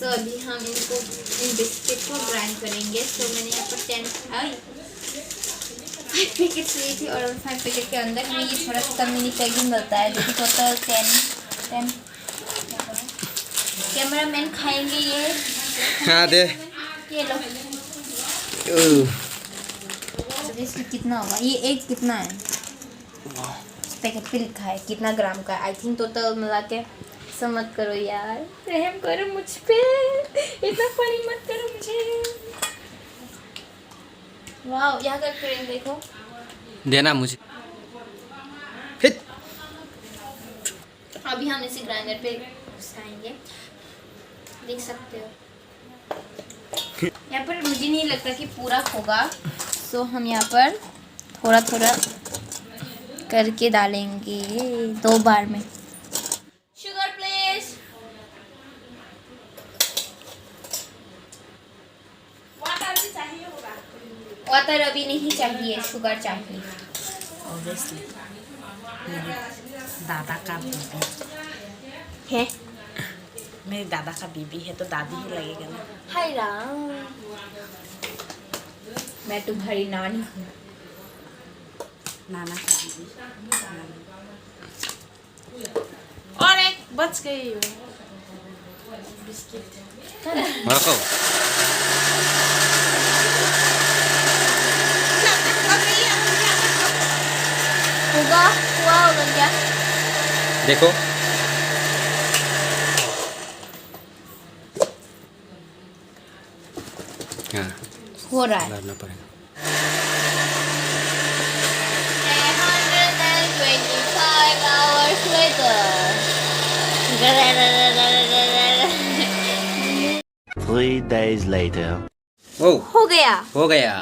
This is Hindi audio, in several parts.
तो अभी हम इनको इन बिस्किट को ग्राइंड करेंगे। तो मैंने यहाँ पर 5 पैकेट्स ली थी और 5 पैकेट के अंदर में ये थोड़ा सा कम्युनिटी पैकिंग होता है जो कि टोटल 10 कैमरा मैन खाएंगे ये। हाँ दे ये लो। तो इसमें कितना होगा, ये एक कितना है पैकेट पे लिखा है कितना ग्राम का। आई थिंक टोटल मिला के समझ करो यार, रहम करो मुझ पे, इतना फनी मत करो मुझे। वाह, यहाँ का क्रीम देखो, देना मुझे। अभी हम इसे ग्राइंडर पे घुसाएंगे, देख सकते हो। यहाँ पर मुझे नहीं लगता कि पूरा होगा, तो हम यहाँ पर थोड़ा थोड़ा करके डालेंगे 2 बार में। Sugar please. वाटर भी चाहिए होगा? वाटर अभी नहीं चाहिए, शुगर चाहिए। ऑब्वियसली दादा का बीबी है, मेरे दादा का बीबी है तो दादी ही लगेगा ना। हाय राम, मैं तुम्हारी नानी हूँ। नाना का बीबी। और एक बच गई बिस्किट। Marco. होगा, हुआ होगा क्या? देखो हाँ हो रहा है। डालना पड़ेगा। 125 hours later. 3 days later. ओ हो गया। हो गया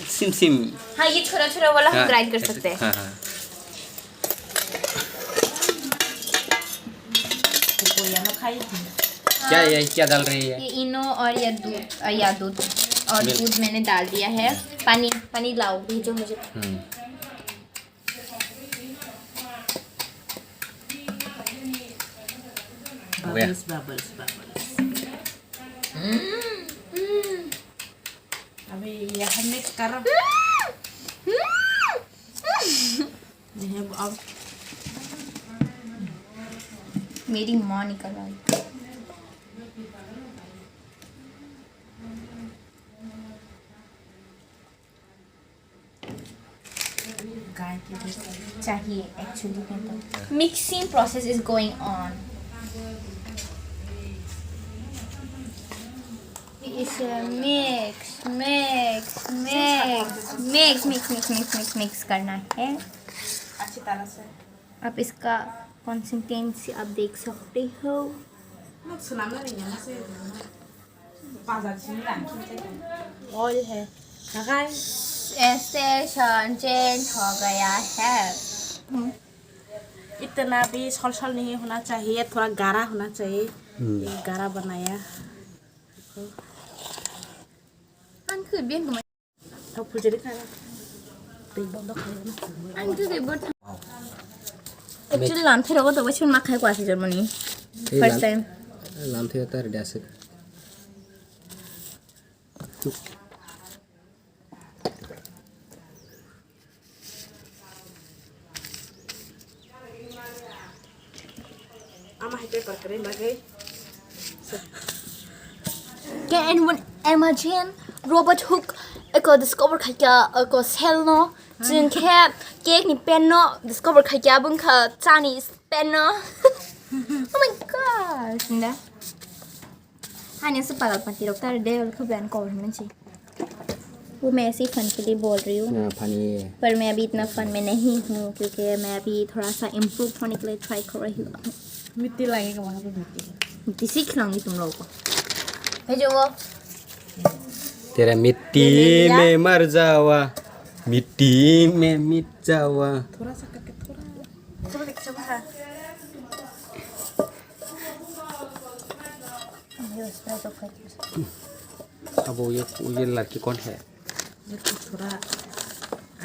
सिम सिम। हाँ, ये छोटा छोटा वाला हम हाँ, ग्राइंड कर सकते हैं। हाँ हाँ क्या ये क्या डाल रही है? ये इनो और ये दूध और दूध मैंने डाल दिया है। पानी लाओ, भेजो मुझे। बबल्स। अभी यह मिक्स कर अब मेरी माँ निकल आई। गाय की चाहिए actually. Mixing process is going on. इसे मिक्स करना है अच्छी तरह से। अब इसका कंसिस्टेंसी आप देख सकते हो। ऑयल है ऐसे चेंज हो गया है। इतना भी छल नहीं होना चाहिए, थोड़ा गाढ़ा होना चाहिए। ये गाढ़ा बनाया anh cứ biết của mình thôi phụ chỉ đi tiền bông đó anh cứ cái bớt actually làm thế đâu có tôi với chân mắc hay quả thì rồi mà ní first time làm theo ta để sẽ ama hay paper kering lagi. Can anyone imagine Robert Hook eko discover kaya eko sell no jin khe cake ni pen no discover kaya bung kha Chinese pen no oh my gosh nda हाने से पागलपंती डॉक्टर डे को बैन गवर्नमेंट जी वो मैं ऐसे ही फन के लिए बोल रही हूँ पर मैं अभी इतना फन में नहीं हूँ क्योंकि मैं अभी थोड़ा सा इम्प्रूव होने के लिए ट्राई कर रही हूँ। मिट्टी लगेगा वहाँ पे मिट्टी सीख लूँगी तुम लोगों को भेजो वो तेरा मिट्टी में मर जावा मिट्टी में मिट जावा थोड़ा सा करके थोड़ा देख सब है अब वो ये लड़की कौन है? देखो थोड़ा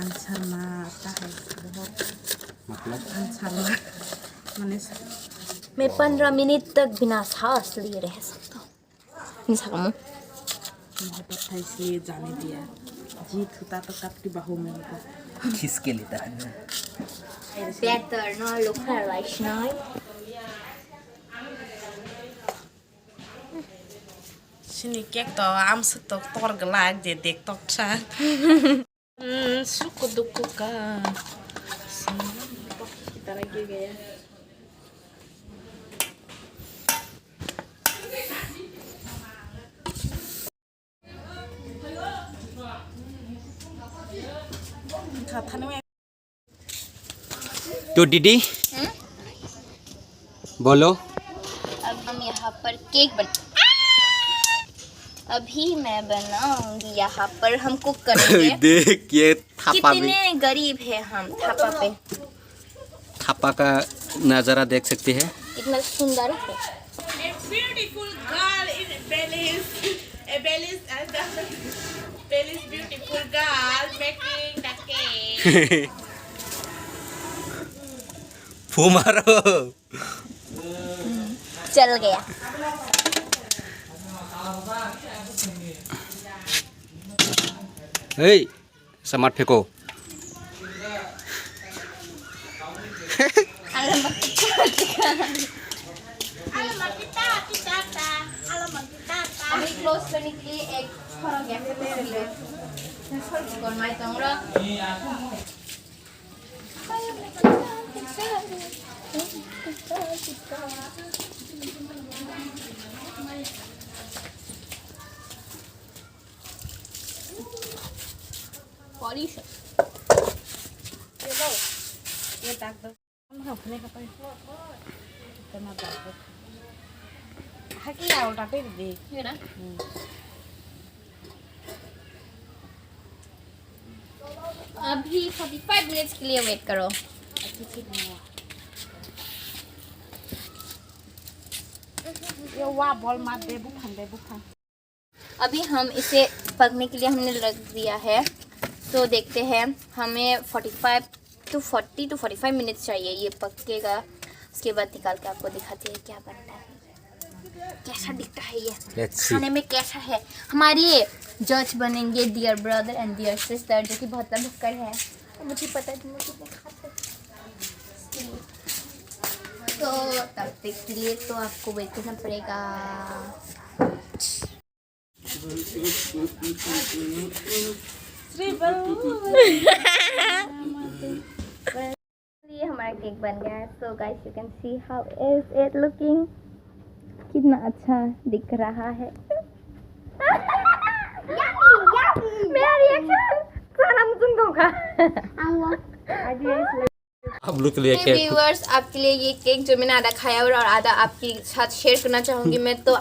आंसर मारता है बहुत मतलब आंसर माने मैं 15 मिनट तक बिना सांस लिए रह सकता हूँ। Nisa kamu. मोहब्बत था इसलिए जाने दिया, जीत होता तो कब की बहू में होता। खिसके लेता है Better no look her like now. Sini kek to am setok tor gelag je dek tok sa. Suku duku ka. Kita lagi gaya. Kata nih तो दीदी बोलो अब हम यहाँ पर केक अभी मैं बनाऊंगी यहाँ पर हम कुक करेंगे। देख ये थापा भी कितने गरीब है हम थापा पे। थापा का नज़ारा देख सकते हैं इतना सुंदर है। A beautiful girl in Belize. A Belize beautiful girl making the cake. फू मारो चल गया। हे समाट फेंको अभी क्लोज करने के लिए एक थोड़ा गैप और मैं कहूँगा पॉलिश ये ताक दो हम अपने का पे इतना ताक दो हकी उल्टा पे दे है ना। अभी 45 मिनट्स के लिए वेट करो। ये वाह बॉल मार दे बुखान अभी हम इसे पकने के लिए हमने रख दिया है, तो देखते हैं हमें 40 to 45 मिनट्स चाहिए। ये पकेगा, उसके बाद निकाल के आपको दिखाते हैं क्या बनता है, कैसा दिखता है ये खाने में कैसा है। हमारी जज बनेंगे dear brother and dear sister, जो कि बहुत भक्कड़ है, मुझे पता है तुम लोग कितने खाते हो। तो तब तक के लिए तो आपको वेट करना पड़ेगा। ये हमारा केक बन गया है। So guys you can see how is it looking, कितना अच्छा दिख रहा है। मेरा रिएक्शन खाना मुझे होगा। अब लुक लिए केक व्यूअर्स, आपके लिए ये केक जो मैंने आधा खाया और आधा आपके साथ शेयर करना चाहूंगी मैं। तो